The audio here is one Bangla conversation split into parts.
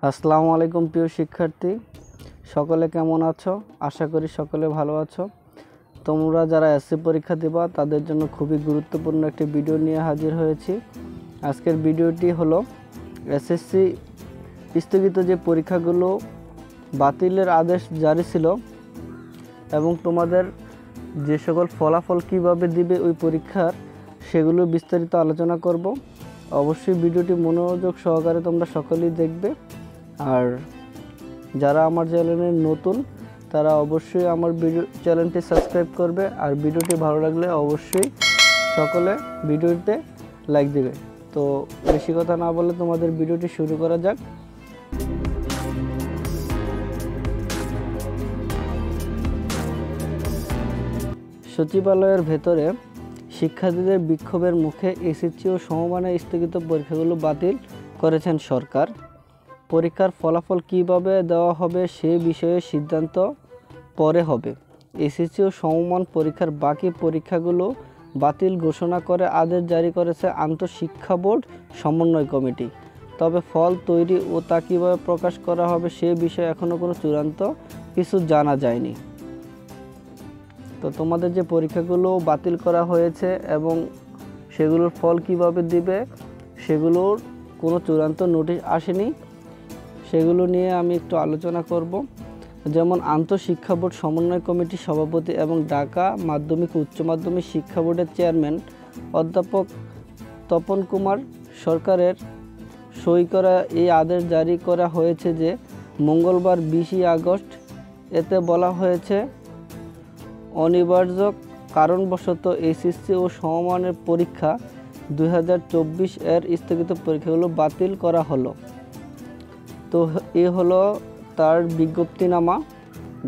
আসসালামু আলাইকুম প্রিয় শিক্ষার্থী, সকলে কেমন আছো? আশা করি সকলে ভালো আছো। তোমরা যারা এসএসসি পরীক্ষা দিবা তাদের জন্য খুবই গুরুত্বপূর্ণ একটি ভিডিও নিয়ে হাজির হয়েছি। আজকের ভিডিওটি হলো এসএসসি স্থগিত যে পরীক্ষাগুলো বাতিলের আদেশ জারি ছিল এবং তোমাদের যে সকল ফলাফল কিভাবে দিবে ওই পরীক্ষার, সেগুলো বিস্তারিত আলোচনা করব। অবশ্যই ভিডিওটি মনোযোগ সহকারে তোমরা সকলেই দেখবে। আর যারা আমার চ্যানেলে নতুন তারা অবশ্যই আমার চ্যানেলটি সাবস্ক্রাইব করবে। আর ভিডিওটি ভালো লাগলে অবশ্যই সকলে ভিডিওতে লাইক দেবে। তো বেশি কথা না বলে তোমাদের ভিডিওটি শুরু করা যাক। সচিবালয়ের ভেতরে শিক্ষার্থীদের বিক্ষোভের মুখে এসএসসি ও সমমানের স্থগিত পরীক্ষাগুলো বাতিল করেছেন সরকার। পরীক্ষার ফলাফল কিভাবে দেওয়া হবে সে বিষয়ে সিদ্ধান্ত পরে হবে। এসএসসি ও সমমান পরীক্ষার বাকি পরীক্ষাগুলো বাতিল ঘোষণা করে আদেশ জারি করেছে আন্তঃশিক্ষা বোর্ড সমন্বয় কমিটি। তবে ফল তৈরি ও তা কীভাবে প্রকাশ করা হবে সে বিষয়ে এখনও কোনো চূড়ান্ত কিছু জানা যায়নি। তো তোমাদের যে পরীক্ষাগুলো বাতিল করা হয়েছে এবং সেগুলোর ফল কিভাবে দিবে সেগুলোর কোনো চূড়ান্ত নোটিশ আসেনি, সেগুলো নিয়ে আমি একটু আলোচনা করব। যেমন আন্তঃশিক্ষা বোর্ড সমন্বয় কমিটির সভাপতি এবং ঢাকা মাধ্যমিক উচ্চ মাধ্যমিক শিক্ষা বোর্ডের চেয়ারম্যান অধ্যাপক তপন কুমার সরকারের সই করা এই আদেশ জারি করা হয়েছে যে মঙ্গলবার 20 আগস্ট। এতে বলা হয়েছে অনিবার্য কারণবশত এসএসসি ও সমমানের পরীক্ষা 2024 এর স্থগিত পরীক্ষাগুলো বাতিল করা হলো। তো এ হলো তার বিজ্ঞপ্তিনামা,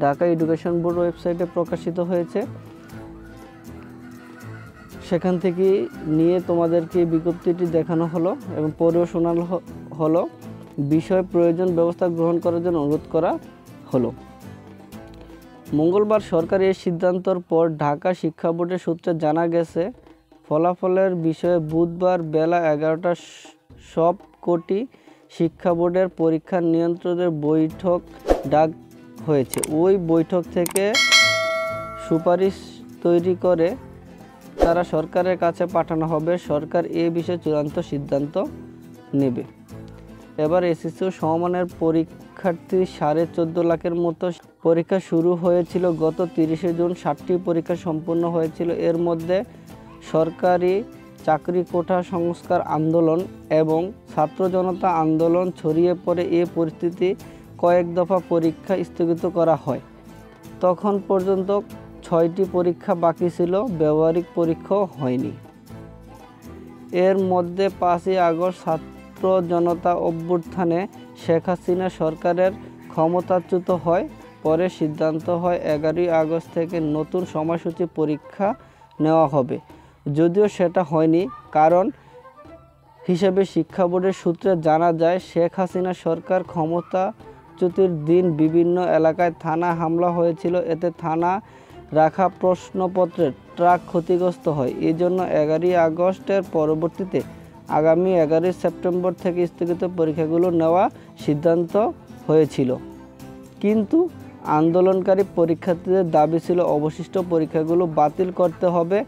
ঢাকা এডুকেশন বোর্ড ওয়েবসাইটে প্রকাশিত হয়েছে। সেখান থেকে নিয়ে তোমাদেরকে বিজ্ঞপ্তিটি দেখানো হলো এবং পরেও শোনানো হলো। বিষয় প্রয়োজন ব্যবস্থা গ্রহণ করার জন্য অনুরোধ করা হলো। মঙ্গলবার সরকার এই সিদ্ধান্তের পর ঢাকা শিক্ষা বোর্ডের সূত্রে জানা গেছে, ফলাফলের বিষয়ে বুধবার বেলা 11টায় সবকটি শিক্ষা বোর্ডের পরীক্ষা নিয়ন্ত্রকদের বৈঠক ডাক হয়েছে। ওই বৈঠক থেকে সুপারিশ তৈরি করে তারা সরকারের কাছে পাঠানো হবে। সরকার এ বিষয়ে চূড়ান্ত সিদ্ধান্ত নেবে। এবার এসএসসি ও সমমানের পরীক্ষার্থী 14.5 লাখের মতো পরীক্ষা শুরু হয়েছিল। গত 30 জুন 60টি পরীক্ষা সম্পন্ন হয়েছিল। এর মধ্যে সরকারি চাকরি কোটা সংস্কার আন্দোলন এবং ছাত্র জনতা আন্দোলন ছড়িয়ে পড়ে এ পরিস্থিতি কয়েক দফা পরীক্ষা স্থগিত করা হয়। তখন পর্যন্ত 6টি পরীক্ষা বাকি ছিল, ব্যবহারিক পরীক্ষাও হয়নি। এর মধ্যে 5 আগস্ট ছাত্র জনতা অভ্যুত্থানে শেখ হাসিনা সরকারের ক্ষমতাচ্যুত হয়। পরে সিদ্ধান্ত হয় 11 আগস্ট থেকে নতুন সময়সূচি পরীক্ষা নেওয়া হবে। যদিও সেটা হয়নি, কারণ হিসেবে শিক্ষা বোর্ডের সূত্রে জানা যায় শেখ হাসিনা সরকার ক্ষমতাচ্যুতির দিন বিভিন্ন এলাকায় থানা হামলা হয়েছিল। এতে থানা রাখা প্রশ্নপত্রের ট্রাক ক্ষতিগ্রস্ত হয়। এজন্য 11 আগস্টের পরবর্তীতে আগামী 11 সেপ্টেম্বর থেকে স্থগিত পরীক্ষাগুলো নেওয়া সিদ্ধান্ত হয়েছিল। কিন্তু আন্দোলনকারী পরীক্ষার্থীদের দাবি ছিল অবশিষ্ট পরীক্ষাগুলো বাতিল করতে হবে।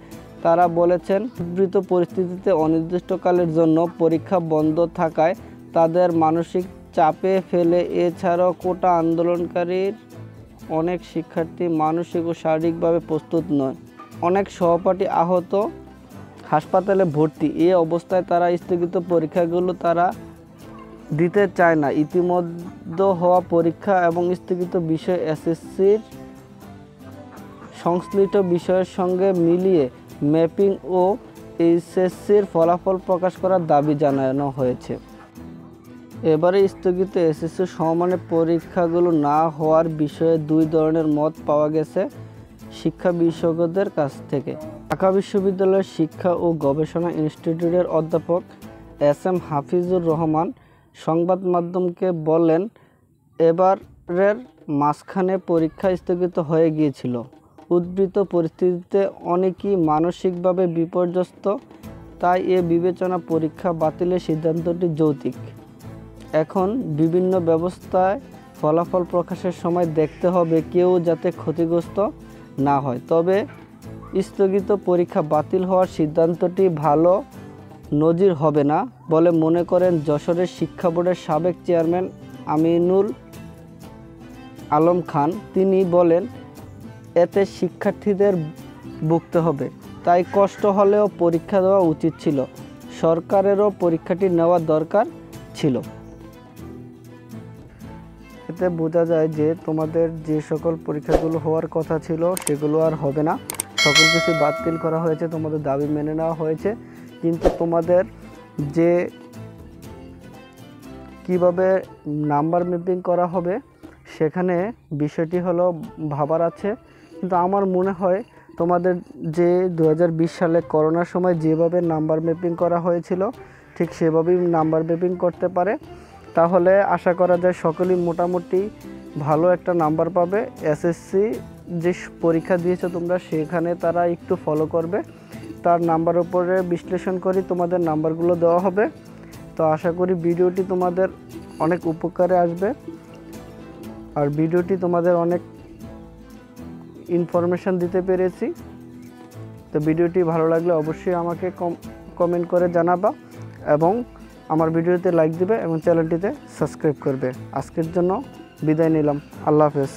তারা বলেছেন, উদ্ভূত পরিস্থিতিতে অনির্দিষ্টকালের জন্য পরীক্ষা বন্ধ থাকায় তাদের মানসিক চাপে ফেলে। এছাড়াও কোটা আন্দোলনকারীর অনেক শিক্ষার্থী মানসিক ও শারীরিকভাবে প্রস্তুত নয়। অনেক সহপাঠী আহত, হাসপাতালে ভর্তি। এ অবস্থায় তারা স্থগিত পরীক্ষাগুলো তারা দিতে চায় না। ইতিমধ্যে হওয়া পরীক্ষা এবং স্থগিত বিষয় এসএসসির সংশ্লিষ্ট বিষয়ের সঙ্গে মিলিয়ে ম্যাপিং ও এইচএসসির ফলাফল প্রকাশ করার দাবি জানানো হয়েছে। এবারে স্থগিত এসএসসি সমমানের পরীক্ষাগুলো না হওয়ার বিষয়ে দুই ধরনের মত পাওয়া গেছে শিক্ষা বিশেষজ্ঞদের কাছ থেকে। ঢাকা বিশ্ববিদ্যালয়ের শিক্ষা ও গবেষণা ইনস্টিটিউটের অধ্যাপক এস.এম. হাফিজুর রহমান সংবাদ মাধ্যমকে বলেন, এবারের মাঝখানে পরীক্ষা স্থগিত হয়ে গিয়েছিল। উদ্ভূত পরিস্থিতিতে অনেকেই মানসিকভাবে বিপর্যস্ত, তাই এ বিবেচনা পরীক্ষা বাতিলের সিদ্ধান্তটি যৌক্তিক। এখন বিভিন্ন ব্যবস্থায় ফলাফল প্রকাশের সময় দেখতে হবে কেউ যাতে ক্ষতিগ্রস্ত না হয়। তবে স্থগিত পরীক্ষা বাতিল হওয়ার সিদ্ধান্তটি ভালো নজির হবে না বলে মনে করেন যশোরের শিক্ষা বোর্ডের সাবেক চেয়ারম্যান আমিনুল আলম খান। তিনি বলেন, এতে শিক্ষার্থীদের ভুগতে হবে, তাই কষ্ট হলেও পরীক্ষা দেওয়া উচিত ছিল। সরকারেরও পরীক্ষাটি নেওয়া দরকার ছিল। এতে বোঝা যায় যে তোমাদের যে সকল পরীক্ষাগুলো হওয়ার কথা ছিল সেগুলো আর হবে না, সকল কিছু বাতিল করা হয়েছে, তোমাদের দাবি মেনে নেওয়া হয়েছে। কিন্তু তোমাদের যে কিভাবে নাম্বার ম্যাপিং করা হবে সেখানে বিষয়টি হলো ভাবার আছে। কিন্তু আমার মনে হয় তোমাদের যে 2020 সালে করোনার সময় যেভাবে নাম্বার ম্যাপিং করা হয়েছিল ঠিক সেভাবেই নাম্বার ম্যাপিং করতে পারে, তাহলে আশা করা যায় সকলেই মোটামুটি ভালো একটা নাম্বার পাবে। এসএসসি যে পরীক্ষা দিয়েছো তোমরা সেখানে তারা একটু ফলো করবে, তার নাম্বার উপরে বিশ্লেষণ করে তোমাদের নাম্বারগুলো দেওয়া হবে। তো আশা করি ভিডিওটি তোমাদের অনেক উপকারে আসবে, আর ভিডিওটি তোমাদের অনেক ইনফরমেশান দিতে পেরেছি। তো ভিডিওটি ভালো লাগলে অবশ্যই আমাকে কমেন্ট করে জানাবা এবং আমার ভিডিওতে লাইক দিবে এবং চ্যানেলটিতে সাবস্ক্রাইব করবে। আজকের জন্য বিদায় নিলাম। আল্লাহ হাফেজ।